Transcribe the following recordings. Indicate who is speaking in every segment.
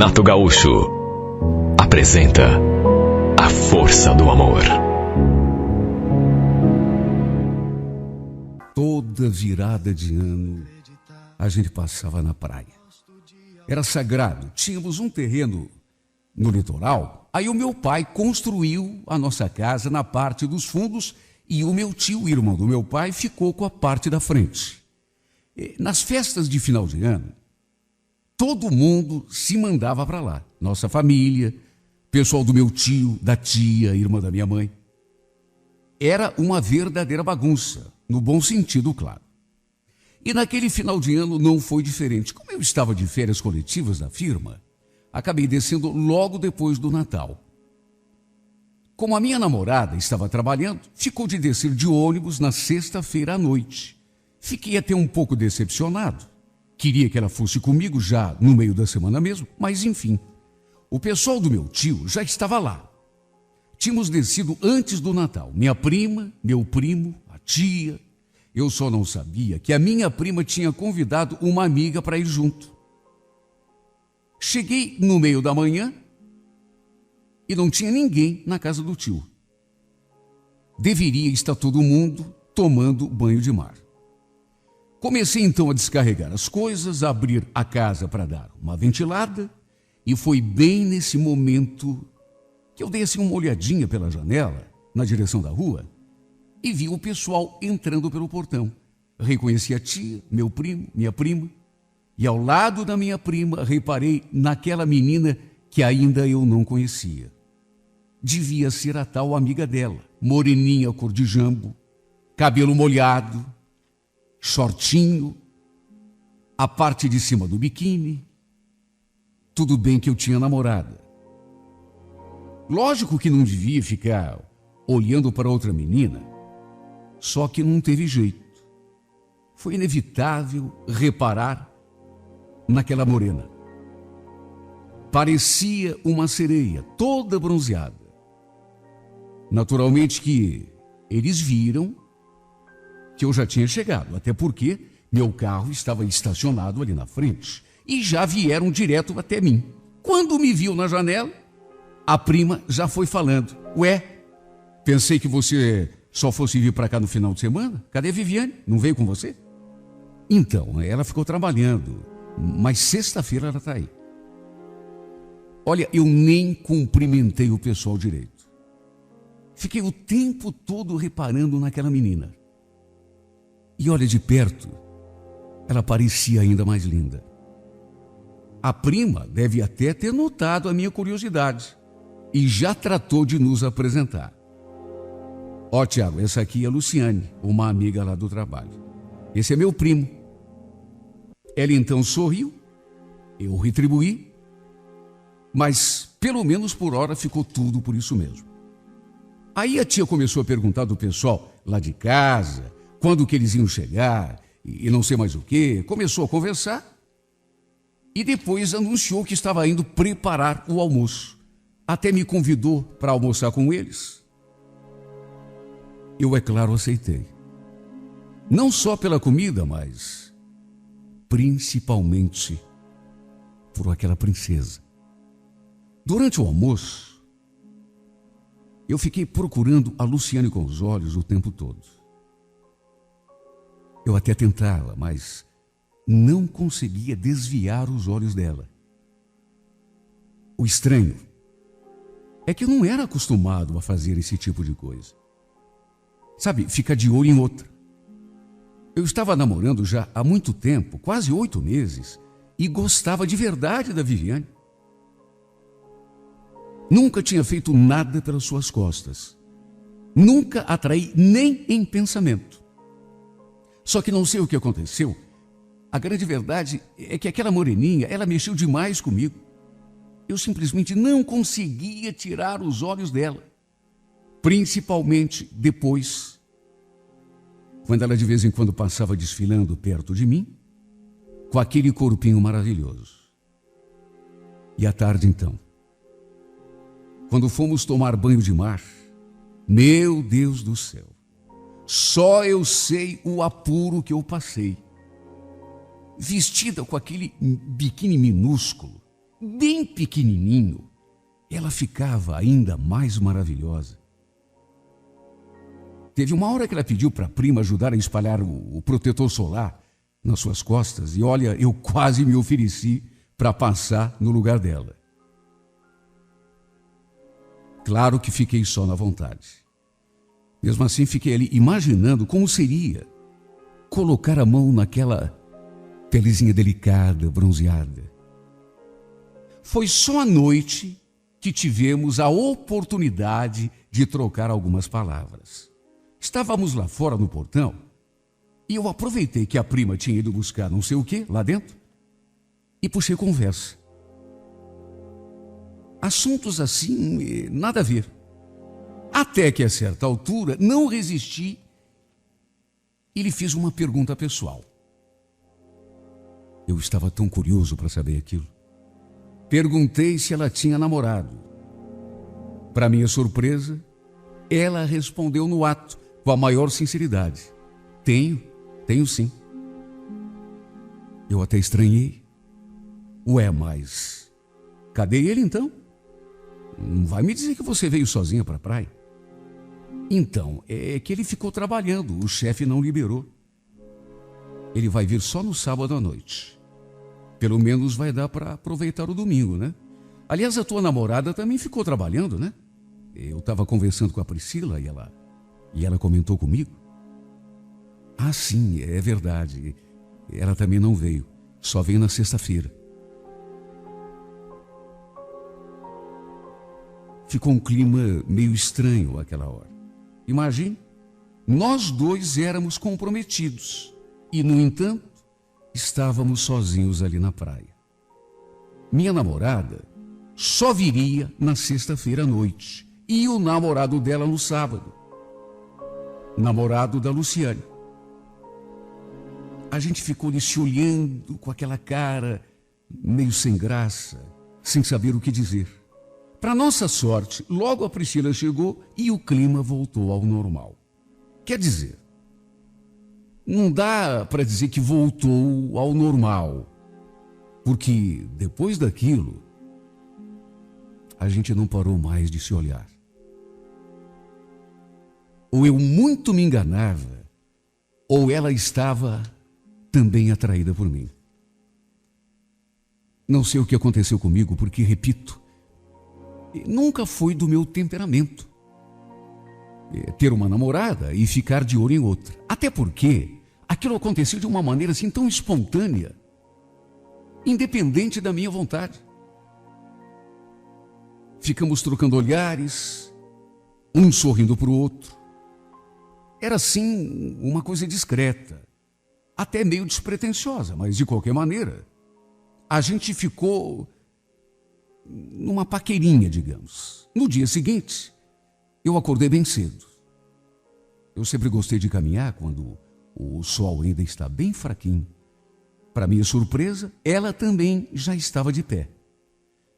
Speaker 1: Renato Gaúcho apresenta A Força do Amor.
Speaker 2: Toda virada de ano, a gente passava na praia. Era sagrado, tínhamos um terreno no litoral. Aí o meu pai construiu a nossa casa na parte dos fundos e o meu tio, irmão do meu pai, ficou com a parte da frente. Nas festas de final de ano, todo mundo se mandava para lá. Nossa família, pessoal do meu tio, da tia, irmã da minha mãe. Era uma verdadeira bagunça, no bom sentido, claro. E naquele final de ano não foi diferente. Como eu estava de férias coletivas da firma, acabei descendo logo depois do Natal. Como a minha namorada estava trabalhando, ficou de descer de ônibus na sexta-feira à noite. Fiquei até um pouco decepcionado. Queria que ela fosse comigo já no meio da semana mesmo, mas enfim. O pessoal do meu tio já estava lá. Tínhamos descido antes do Natal. Minha prima, meu primo, a tia. Eu só não sabia que a minha prima tinha convidado uma amiga para ir junto. Cheguei no meio da manhã e não tinha ninguém na casa do tio. Deveria estar todo mundo tomando banho de mar. Comecei então a descarregar as coisas, a abrir a casa para dar uma ventilada, e foi bem nesse momento que eu dei assim uma olhadinha pela janela, na direção da rua, e vi o pessoal entrando pelo portão. Reconheci a tia, meu primo, minha prima, e ao lado da minha prima reparei naquela menina que ainda eu não conhecia. Devia ser a tal amiga dela, moreninha cor de jambo, cabelo molhado, shortinho, a parte de cima do biquíni. Tudo bem que eu tinha namorada. Lógico que não devia ficar olhando para outra menina, só que não teve jeito. Foi inevitável reparar naquela morena. Parecia uma sereia, toda bronzeada. Naturalmente que eles viram que eu já tinha chegado, até porque meu carro estava estacionado ali na frente e já vieram direto até mim. Quando me viu na janela, a prima já foi falando: "Ué, pensei que você só fosse vir para cá no final de semana. Cadê a Viviane? Não veio com você?" Então, ela ficou trabalhando, mas sexta-feira ela está aí. Olha, eu nem cumprimentei o pessoal direito. Fiquei o tempo todo reparando naquela menina. E olha, de perto, ela parecia ainda mais linda. A prima deve até ter notado a minha curiosidade e já tratou de nos apresentar. Ó, Tiago, essa aqui é a Luciane, uma amiga lá do trabalho. Esse é meu primo. Ela então sorriu, eu retribuí, mas pelo menos por hora ficou tudo por isso mesmo. Aí a tia começou a perguntar do pessoal lá de casa, quando que eles iam chegar e não sei mais o quê. Começou a conversar e depois anunciou que estava indo preparar o almoço. Até me convidou para almoçar com eles. Eu, é claro, aceitei. Não só pela comida, mas principalmente por aquela princesa. Durante o almoço, eu fiquei procurando a Luciane com os olhos o tempo todo. Eu até tentava, mas não conseguia desviar os olhos dela. O estranho é que eu não era acostumado a fazer esse tipo de coisa. Sabe, ficar de olho em outra. Eu estava namorando já há muito tempo, quase 8 meses, e gostava de verdade da Viviane. Nunca tinha feito nada pelas suas costas. Nunca a traí nem em pensamento. Só que não sei o que aconteceu. A grande verdade é que aquela moreninha, ela mexeu demais comigo. Eu simplesmente não conseguia tirar os olhos dela. Principalmente depois, quando ela de vez em quando passava desfilando perto de mim, com aquele corpinho maravilhoso. E à tarde então, quando fomos tomar banho de mar, meu Deus do céu, só eu sei o apuro que eu passei. Vestida com aquele biquíni minúsculo, bem pequenininho, ela ficava ainda mais maravilhosa. Teve uma hora que ela pediu para a prima ajudar a espalhar o protetor solar nas suas costas e olha, eu quase me ofereci para passar no lugar dela. Claro que fiquei só na vontade. Mesmo assim, fiquei ali imaginando como seria colocar a mão naquela pelezinha delicada, bronzeada. Foi só à noite que tivemos a oportunidade de trocar algumas palavras. Estávamos lá fora no portão e eu aproveitei que a prima tinha ido buscar não sei o que lá dentro e puxei conversa. Assuntos assim, nada a ver. Até que a certa altura não resisti e lhe fiz uma pergunta pessoal. Eu estava tão curioso para saber aquilo. Perguntei se ela tinha namorado. Para minha surpresa, ela respondeu no ato, com a maior sinceridade. Tenho sim. Eu até estranhei. Ué, mas cadê ele então? Não vai me dizer que você veio sozinha para a praia? Então, é que ele ficou trabalhando, o chefe não liberou. Ele vai vir só no sábado à noite. Pelo menos vai dar para aproveitar o domingo, né? Aliás, a tua namorada também ficou trabalhando, né? Eu estava conversando com a Priscila e ela comentou comigo. Ah, sim, é verdade. Ela também não veio, só veio na sexta-feira. Ficou um clima meio estranho àquela hora. Imagine, nós dois éramos comprometidos e, no entanto, estávamos sozinhos ali na praia. Minha namorada só viria na sexta-feira à noite e o namorado dela no sábado. Namorado da Luciane. A gente ficou ali se olhando com aquela cara meio sem graça, sem saber o que dizer. Para nossa sorte, logo a Priscila chegou e o clima voltou ao normal. Quer dizer, não dá para dizer que voltou ao normal, porque depois daquilo, a gente não parou mais de se olhar. Ou eu muito me enganava, ou ela estava também atraída por mim. Não sei o que aconteceu comigo, porque, repito, nunca foi do meu temperamento ter uma namorada e ficar de olho em outra. Até porque aquilo aconteceu de uma maneira assim tão espontânea, independente da minha vontade. Ficamos trocando olhares, um sorrindo para o outro. Era assim uma coisa discreta, até meio despretensiosa, mas de qualquer maneira, a gente ficou numa paquerinha, digamos. No dia seguinte, eu acordei bem cedo. Eu sempre gostei de caminhar quando o sol ainda está bem fraquinho. Para minha surpresa, ela também já estava de pé.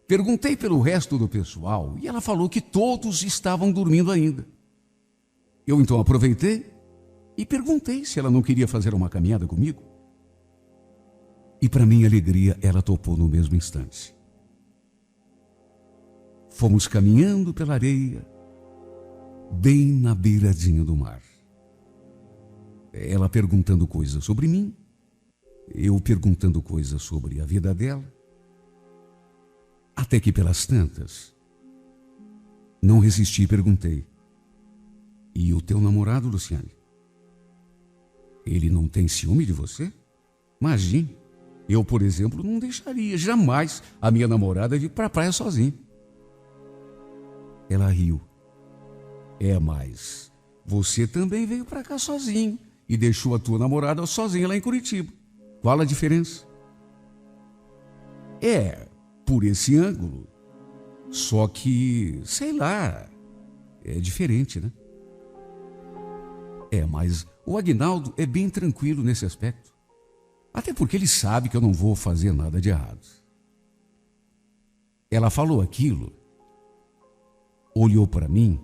Speaker 2: Perguntei pelo resto do pessoal e ela falou que todos estavam dormindo ainda. Eu então aproveitei e perguntei se ela não queria fazer uma caminhada comigo. E para minha alegria, ela topou no mesmo instante. Fomos caminhando pela areia, bem na beiradinha do mar. Ela perguntando coisas sobre mim, eu perguntando coisas sobre a vida dela. Até que pelas tantas, não resisti e perguntei: e o teu namorado, Luciane? Ele não tem ciúme de você? Imagine, eu, por exemplo, não deixaria jamais a minha namorada ir para a praia sozinha. Ela riu. Mas você também veio para cá sozinho e deixou a tua namorada sozinha lá em Curitiba. Qual a diferença? Por esse ângulo. Só que, sei lá, é diferente, né? Mas o Aguinaldo é bem tranquilo nesse aspecto. Até porque ele sabe que eu não vou fazer nada de errado. Ela falou aquilo, olhou para mim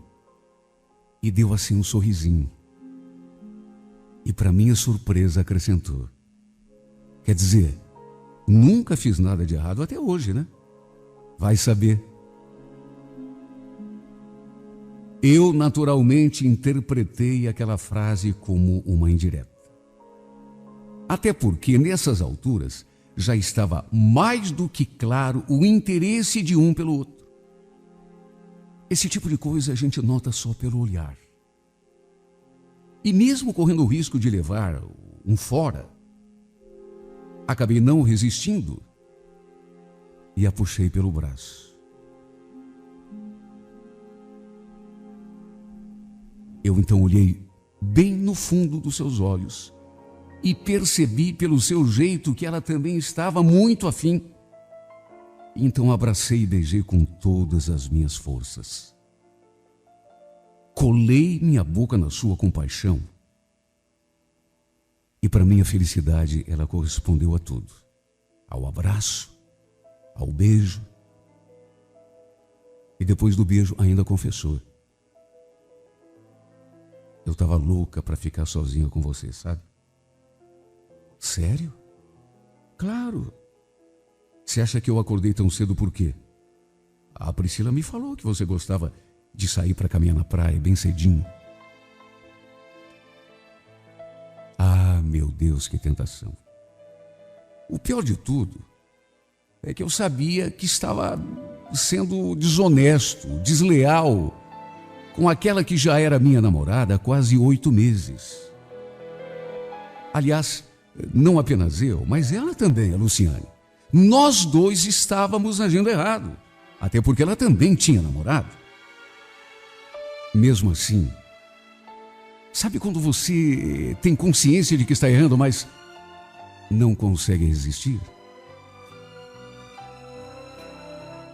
Speaker 2: e deu assim um sorrisinho. E para minha surpresa acrescentou: quer dizer, nunca fiz nada de errado até hoje, né? Vai saber. Eu naturalmente interpretei aquela frase como uma indireta. Até porque, nessas alturas, já estava mais do que claro o interesse de um pelo outro. Esse tipo de coisa a gente nota só pelo olhar. E mesmo correndo o risco de levar um fora, acabei não resistindo e a puxei pelo braço. Eu então olhei bem no fundo dos seus olhos e percebi pelo seu jeito que ela também estava muito afim. Então abracei e beijei com todas as minhas forças. Colei minha boca na sua com paixão. E para minha felicidade, ela correspondeu a tudo. Ao abraço, ao beijo. E depois do beijo ainda confessou: eu estava louca para ficar sozinha com você, sabe? Sério? Claro. Você acha que eu acordei tão cedo por quê? A Priscila me falou que você gostava de sair para caminhar na praia bem cedinho. Ah, meu Deus, que tentação. O pior de tudo é que eu sabia que estava sendo desonesto, desleal com aquela que já era minha namorada há quase 8 meses. Aliás, não apenas eu, mas ela também, a Luciane. Nós dois estávamos agindo errado, até porque ela também tinha namorado. Mesmo assim, sabe quando você tem consciência de que está errando, mas não consegue resistir?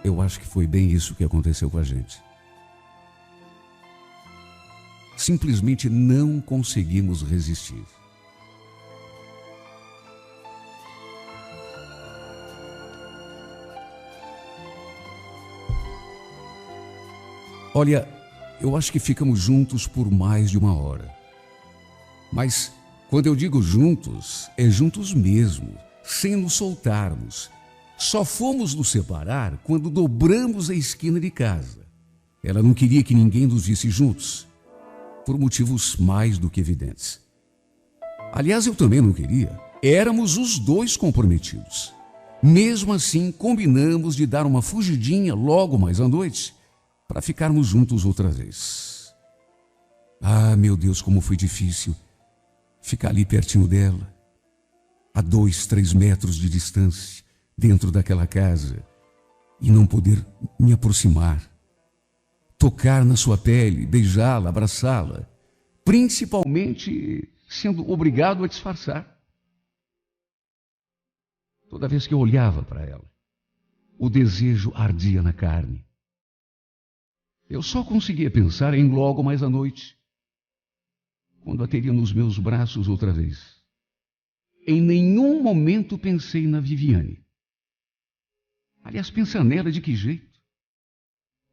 Speaker 2: Eu acho que foi bem isso que aconteceu com a gente. Simplesmente não conseguimos resistir. Olha, eu acho que ficamos juntos por mais de 1 hora. Mas quando eu digo juntos, é juntos mesmo, sem nos soltarmos. Só fomos nos separar quando dobramos a esquina de casa. Ela não queria que ninguém nos visse juntos, por motivos mais do que evidentes. Aliás, eu também não queria. Éramos os dois comprometidos. Mesmo assim, combinamos de dar uma fugidinha logo mais à noite, para ficarmos juntos outra vez. Ah, meu Deus, como foi difícil ficar ali pertinho dela, a 2, 3 metros de distância, dentro daquela casa, e não poder me aproximar, tocar na sua pele, beijá-la, abraçá-la, principalmente sendo obrigado a disfarçar. Toda vez que eu olhava para ela, o desejo ardia na carne. Eu só conseguia pensar em logo mais à noite, quando a teria nos meus braços outra vez. Em nenhum momento pensei na Viviane. Aliás, pensar nela de que jeito?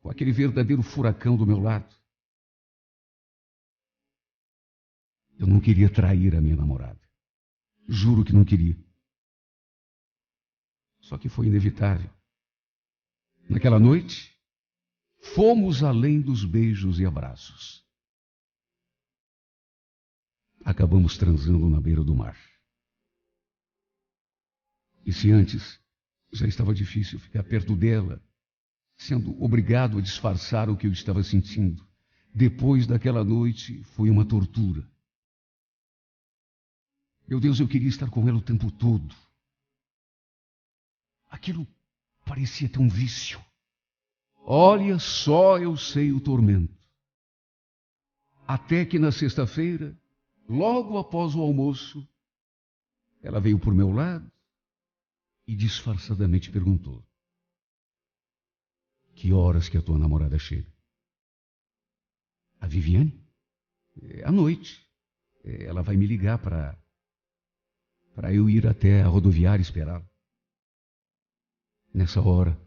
Speaker 2: Com aquele verdadeiro furacão do meu lado. Eu não queria trair a minha namorada. Juro que não queria. Só que foi inevitável. Naquela noite, fomos além dos beijos e abraços. Acabamos transando na beira do mar. E se antes já estava difícil ficar perto dela, sendo obrigado a disfarçar o que eu estava sentindo, depois daquela noite foi uma tortura. Meu Deus, eu queria estar com ela o tempo todo. Aquilo parecia ter um vício. Olha, só eu sei o tormento. Até que na sexta-feira, logo após o almoço, ela veio por meu lado e disfarçadamente perguntou: que horas que a tua namorada chega? A Viviane? À noite. Ela vai me ligar para eu ir até a rodoviária esperá-la. Nessa hora,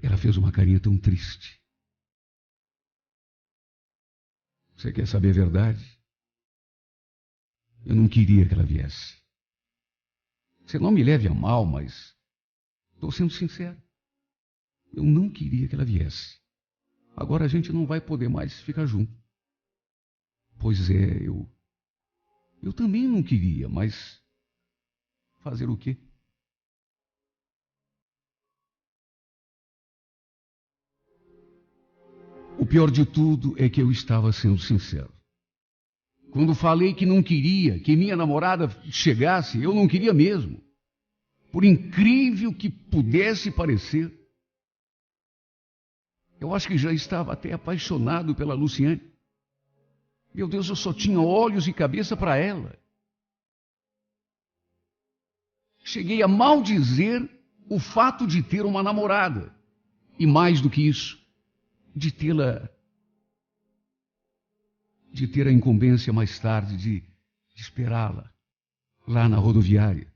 Speaker 2: ela fez uma carinha tão triste. Você quer saber a verdade? Eu não queria que ela viesse. Você não me leve a mal, mas estou sendo sincero. Eu não queria que ela viesse. Agora a gente não vai poder mais ficar junto. Pois é, eu também não queria, mas fazer o quê? O pior de tudo é que eu estava sendo sincero. Quando falei que não queria que minha namorada chegasse, eu não queria mesmo. Por incrível que pudesse parecer, eu acho que já estava até apaixonado pela Luciane. Meu Deus, eu só tinha olhos e cabeça para ela. Cheguei a maldizer o fato de ter uma namorada. E mais do que isso, de ter a incumbência mais tarde de esperá-la lá na rodoviária,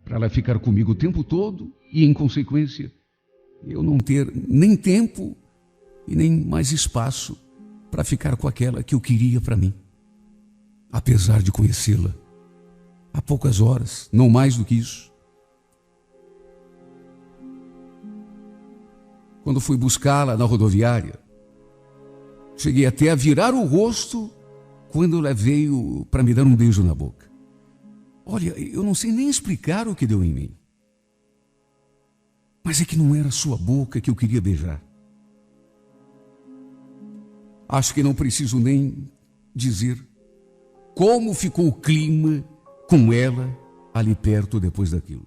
Speaker 2: para ela ficar comigo o tempo todo e, em consequência, eu não ter nem tempo e nem mais espaço para ficar com aquela que eu queria para mim, apesar de conhecê-la há poucas horas, não mais do que isso. Quando fui buscá-la na rodoviária, cheguei até a virar o rosto quando ela veio para me dar um beijo na boca. Olha, eu não sei nem explicar o que deu em mim. Mas é que não era a sua boca que eu queria beijar. Acho que não preciso nem dizer como ficou o clima com ela ali perto depois daquilo.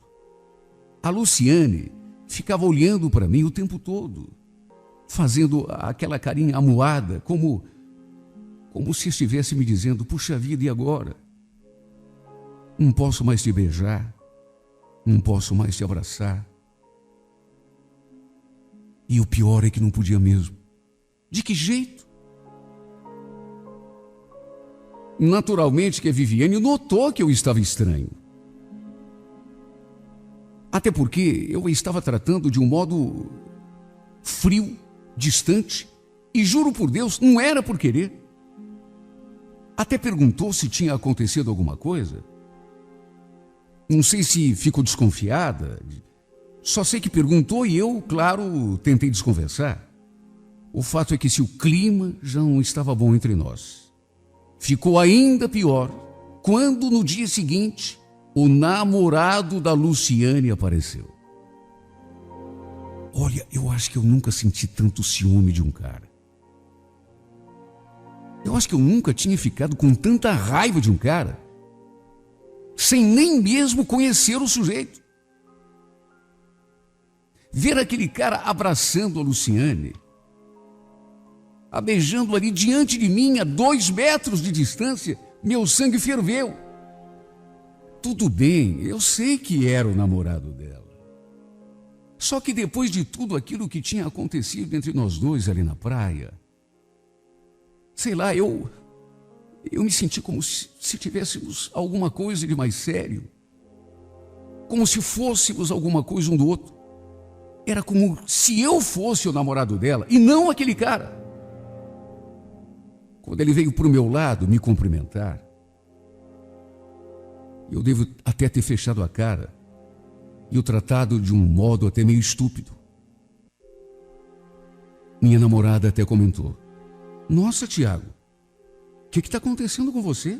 Speaker 2: A Luciane ficava olhando para mim o tempo todo, fazendo aquela carinha amuada, como se estivesse me dizendo: puxa vida, e agora? Não posso mais te beijar, não posso mais te abraçar. E o pior é que não podia mesmo. De que jeito? Naturalmente que a Viviane notou que eu estava estranho. Até porque eu a estava tratando de um modo frio, distante, e juro por Deus, não era por querer. Até perguntou se tinha acontecido alguma coisa. Não sei se ficou desconfiada, só sei que perguntou e eu, claro, tentei desconversar. O fato é que se o clima já não estava bom entre nós, ficou ainda pior quando no dia seguinte o namorado da Luciane apareceu. Olha, eu acho que eu nunca senti tanto ciúme de um cara. Eu acho que eu nunca tinha ficado com tanta raiva de um cara, sem nem mesmo conhecer o sujeito. Ver aquele cara abraçando a Luciane, a beijando ali diante de mim, a 2 metros de distância, meu sangue ferveu. Tudo bem, eu sei que era o namorado dela. Só que depois de tudo aquilo que tinha acontecido entre nós dois ali na praia, sei lá, eu me senti como se tivéssemos alguma coisa de mais sério, como se fôssemos alguma coisa um do outro. Era como se eu fosse o namorado dela e não aquele cara. Quando ele veio para o meu lado me cumprimentar, eu devo até ter fechado a cara e o tratado de um modo até meio estúpido. Minha namorada até comentou: nossa, Tiago, o que está acontecendo com você?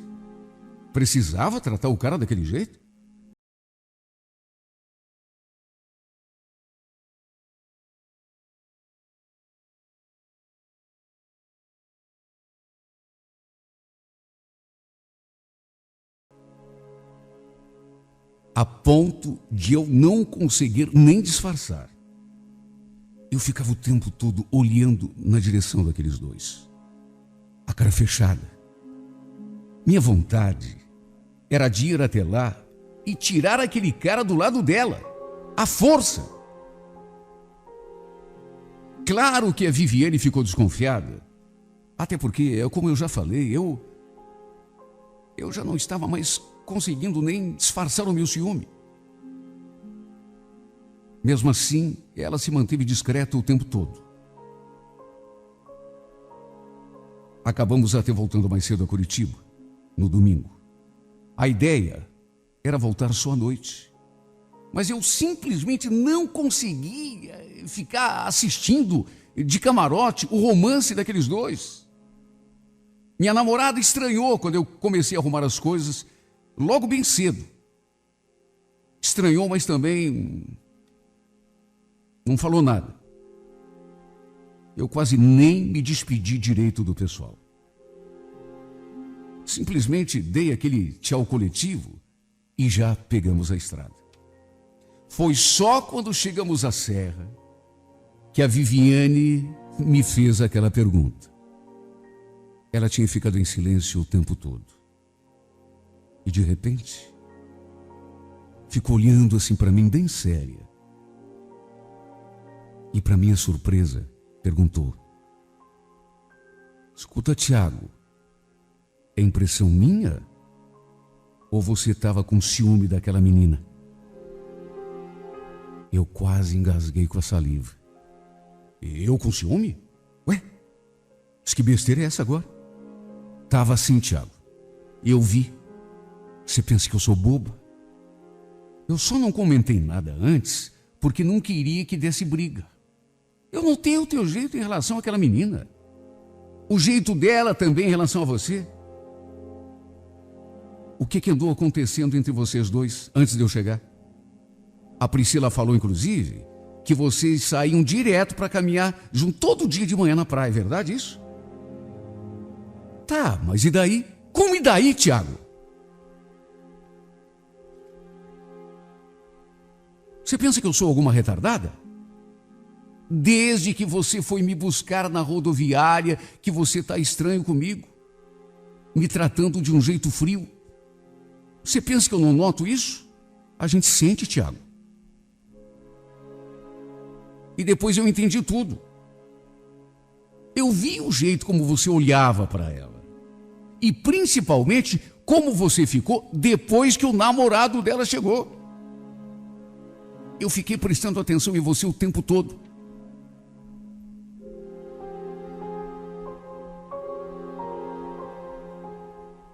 Speaker 2: Precisava tratar o cara daquele jeito? A ponto de eu não conseguir nem disfarçar. Eu ficava o tempo todo olhando na direção daqueles dois, a cara fechada. Minha vontade era de ir até lá e tirar aquele cara do lado dela, à força. Claro que a Viviane ficou desconfiada, até porque, como eu já falei, eu já não estava mais conseguindo nem disfarçar o meu ciúme. Mesmo assim, ela se manteve discreta o tempo todo. Acabamos até voltando mais cedo a Curitiba, no domingo. A ideia era voltar só à noite. Mas eu simplesmente não conseguia ficar assistindo de camarote o romance daqueles dois. Minha namorada estranhou quando eu comecei a arrumar as coisas logo bem cedo. Estranhou, mas também não falou nada. Eu quase nem me despedi direito do pessoal. Simplesmente dei aquele tchau coletivo e já pegamos a estrada. Foi só quando chegamos à serra que a Viviane me fez aquela pergunta. Ela tinha ficado em silêncio o tempo todo. E de repente, ficou olhando assim para mim bem séria. E para minha surpresa, perguntou: escuta, Tiago, é impressão minha? Ou você estava com ciúme daquela menina? Eu quase engasguei com a saliva. Eu com ciúme? Ué, mas que besteira é essa agora? Tava assim, Tiago. Eu vi. Você pensa que eu sou boba? Eu só não comentei nada antes porque não queria que desse briga. Eu notei o teu jeito em relação àquela menina. O jeito dela também em relação a você. O que andou acontecendo entre vocês dois antes de eu chegar? A Priscila falou, inclusive, que vocês saíam direto para caminhar junto todo dia de manhã na praia, é verdade isso? Tá, mas e daí? Como e daí, Tiago? Você pensa que eu sou alguma retardada? Desde que você foi me buscar na rodoviária, que você está estranho comigo, me tratando de um jeito frio. Você pensa que eu não noto isso? A gente sente, Tiago. E depois eu entendi tudo. Eu vi o jeito como você olhava para ela. E principalmente como você ficou depois que o namorado dela chegou. Eu fiquei prestando atenção em você o tempo todo.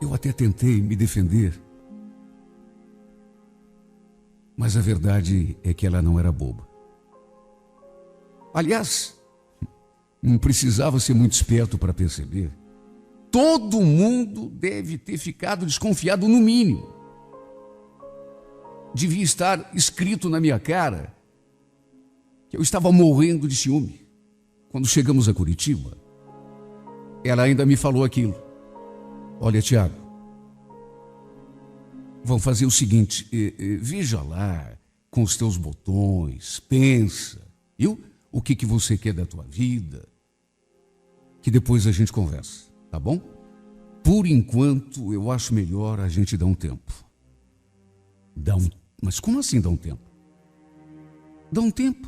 Speaker 2: Eu até tentei me defender. Mas a verdade é que ela não era boba. Aliás, não precisava ser muito esperto para perceber. Todo mundo deve ter ficado desconfiado no mínimo. Devia estar escrito na minha cara que eu estava morrendo de ciúme. Quando chegamos a Curitiba, ela ainda me falou aquilo. Olha, Tiago, vamos fazer o seguinte, veja lá com os teus botões, pensa, viu? O que você quer da tua vida, que depois a gente conversa, tá bom? Por enquanto, eu acho melhor a gente dar um tempo. Mas como assim dar um tempo? Dá um tempo.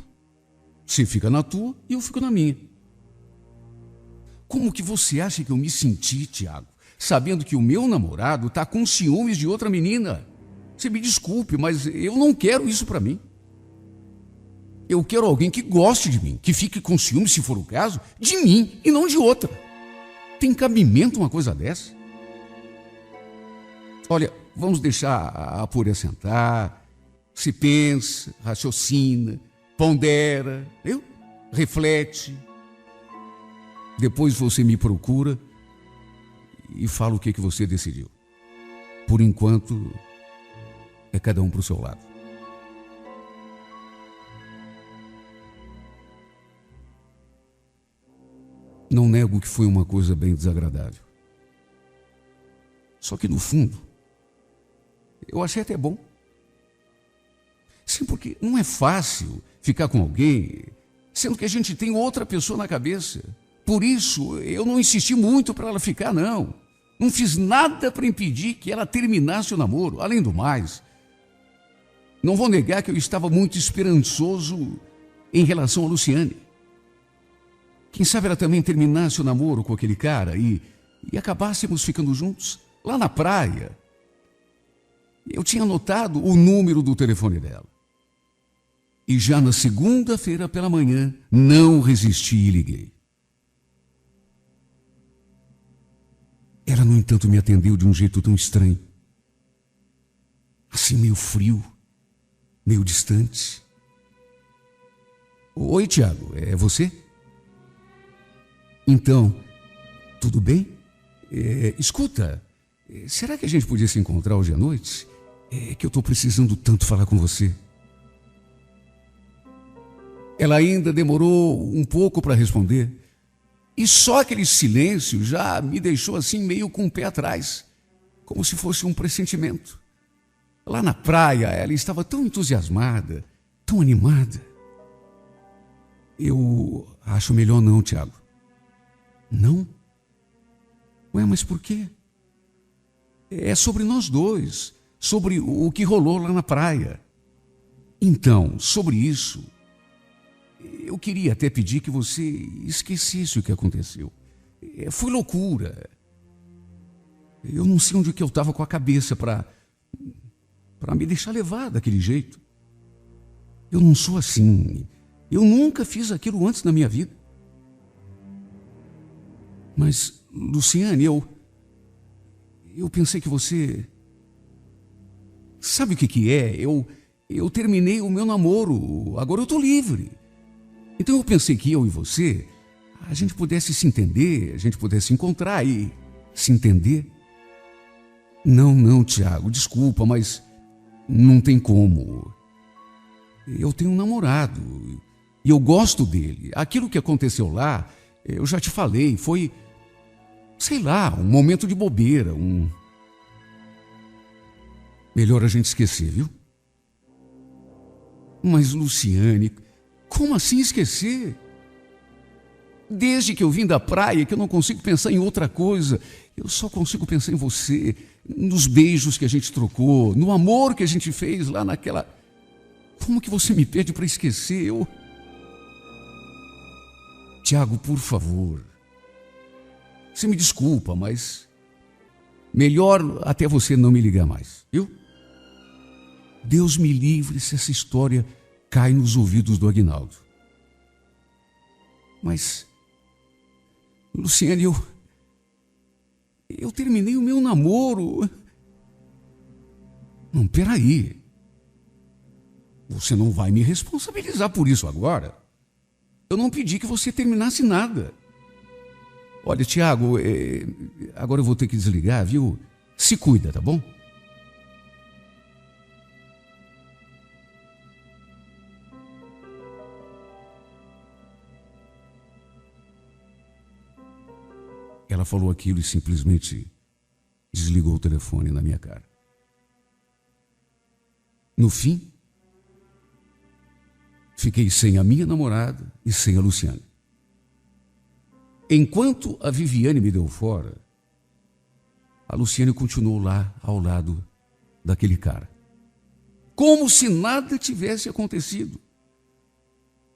Speaker 2: Você fica na tua e eu fico na minha. Como que você acha que eu me senti, Tiago, sabendo que o meu namorado está com ciúmes de outra menina? Você me desculpe, mas eu não quero isso para mim. Eu quero alguém que goste de mim, que fique com ciúmes, se for o caso, de mim e não de outra. Tem cabimento uma coisa dessa? Olha, vamos deixar a pureza sentar. Se pensa, raciocina, pondera, viu? Reflete. Depois você me procura e fala o que você decidiu. Por enquanto, é cada um para o seu lado. Não nego que foi uma coisa bem desagradável. Só que no fundo, eu achei até bom. Sim, porque não é fácil ficar com alguém, sendo que a gente tem outra pessoa na cabeça. Por isso, eu não insisti muito para ela ficar, não. Não fiz nada para impedir que ela terminasse o namoro. Além do mais, não vou negar que eu estava muito esperançoso em relação a Luciane. Quem sabe ela também terminasse o namoro com aquele cara e acabássemos ficando juntos lá na praia. Eu tinha anotado o número do telefone dela. E já na segunda-feira pela manhã, não resisti e liguei. Ela, no entanto, me atendeu de um jeito tão estranho. Assim, meio frio. meio distante. Oi, Tiago, é você? Então, tudo bem? Escuta, será que a gente podia se encontrar hoje à noite? É que eu estou precisando tanto falar com você. Ela ainda demorou um pouco para responder. E só aquele silêncio já me deixou assim meio com o pé atrás, como se fosse um pressentimento. Lá na praia, ela estava tão entusiasmada, tão animada. Eu acho melhor não, Tiago. Não? Ué, mas por quê? É sobre nós dois, sobre o que rolou lá na praia. Então, sobre isso, eu queria até pedir que você esquecesse o que aconteceu. Foi loucura. Eu não sei onde que eu estava com a cabeça para me deixar levar daquele jeito. Eu não sou assim. Eu nunca fiz aquilo antes na minha vida. Mas, Luciane, eu pensei que você... Sabe o que é? Eu terminei o meu namoro, agora eu estou livre. Então eu pensei que eu e você, a gente pudesse se entender, a gente pudesse encontrar e se entender. Não, Tiago, desculpa, mas não tem como. Eu tenho um namorado e eu gosto dele. Aquilo que aconteceu lá, eu já te falei, foi, sei lá, um momento de bobeira, Melhor a gente esquecer, viu? Mas, Luciane, como assim esquecer? Desde que eu vim da praia que eu não consigo pensar em outra coisa. Eu só consigo pensar em você, nos beijos que a gente trocou, no amor que a gente fez lá naquela... Como que você me pede para esquecer? Tiago, por favor. Você me desculpa, mas... Melhor até você não me ligar mais, viu? Deus me livre se essa história cai nos ouvidos do Aguinaldo. Mas, Luciane, eu terminei o meu namoro. Não, peraí. Você não vai me responsabilizar por isso agora. Eu não pedi que você terminasse nada. Olha, Tiago, agora eu vou ter que desligar, viu? Se cuida, tá bom? Ela falou aquilo e simplesmente desligou o telefone na minha cara. No fim, fiquei sem a minha namorada e sem a Luciane. Enquanto a Viviane me deu fora, a Luciane continuou lá ao lado daquele cara. Como se nada tivesse acontecido.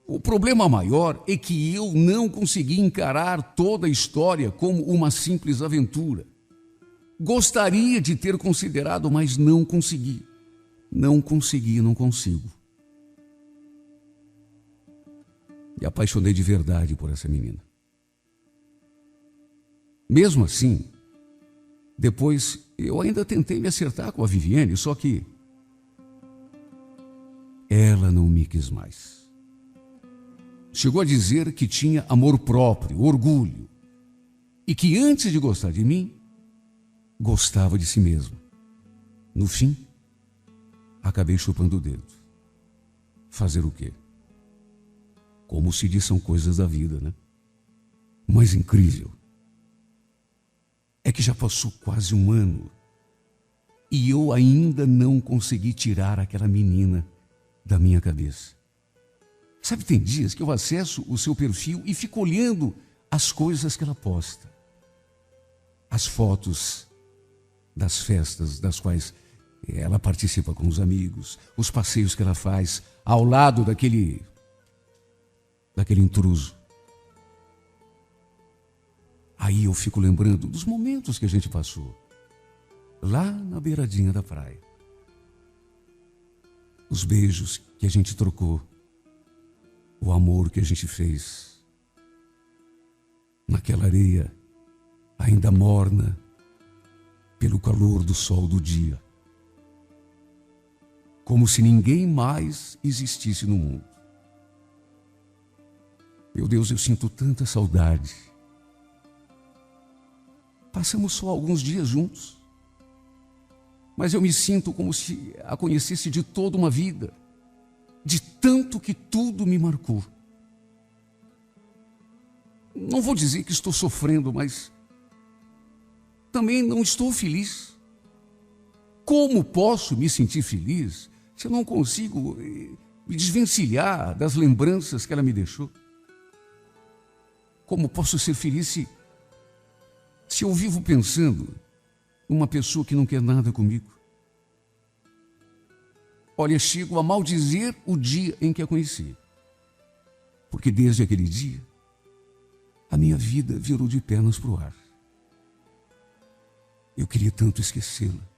Speaker 2: O problema maior é que eu não consegui encarar toda a história como uma simples aventura. Gostaria de ter considerado, mas não consegui. Não consigo. Me apaixonei de verdade por essa menina. Mesmo assim, depois eu ainda tentei me acertar com a Viviane, só que ela não me quis mais. Chegou a dizer que tinha amor próprio, orgulho, e que antes de gostar de mim, gostava de si mesma. No fim, acabei chupando o dedo. Fazer o quê? Como se diz, são coisas da vida, né? O mais incrível é que já passou quase um ano e eu ainda não consegui tirar aquela menina da minha cabeça. Sabe, tem dias que eu acesso o seu perfil e fico olhando as coisas que ela posta. As fotos das festas das quais ela participa com os amigos, os passeios que ela faz ao lado daquele intruso. Aí eu fico lembrando dos momentos que a gente passou, lá na beiradinha da praia. Os beijos que a gente trocou, o amor que a gente fez, naquela areia ainda morna pelo calor do sol do dia. como se ninguém mais existisse no mundo. Meu Deus, eu sinto tanta saudade. Passamos só alguns dias juntos, mas eu me sinto como se a conhecesse de toda uma vida, de tanto que tudo me marcou. Não vou dizer que estou sofrendo, mas também não estou feliz. Como posso me sentir feliz se eu não consigo me desvencilhar das lembranças que ela me deixou? Como posso ser feliz se eu vivo pensando numa pessoa que não quer nada comigo? Olha, chego a maldizer o dia em que a conheci, porque desde aquele dia a minha vida virou de pernas para o ar. Eu queria tanto esquecê-la.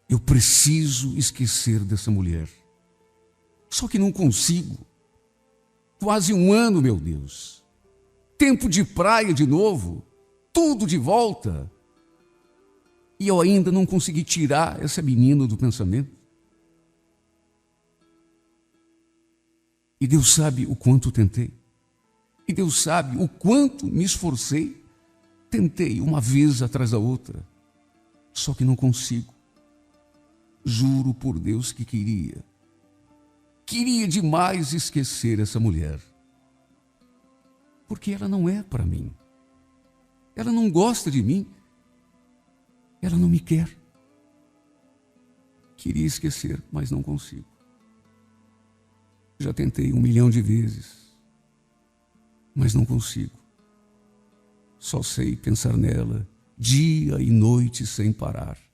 Speaker 2: Eu preciso esquecer dessa mulher. Só que não consigo. Quase um ano, meu Deus. Tempo de praia de novo. Tudo de volta. E eu ainda não consegui tirar essa menina do pensamento. E Deus sabe o quanto tentei. E Deus sabe o quanto me esforcei. Tentei uma vez atrás da outra. Só que não consigo. Juro por Deus que queria. Queria demais esquecer essa mulher. Porque ela não é para mim. Ela não gosta de mim. Ela não me quer. Queria esquecer, mas não consigo. Já tentei 1 milhão de vezes, mas não consigo. Só sei pensar nela dia e noite sem parar.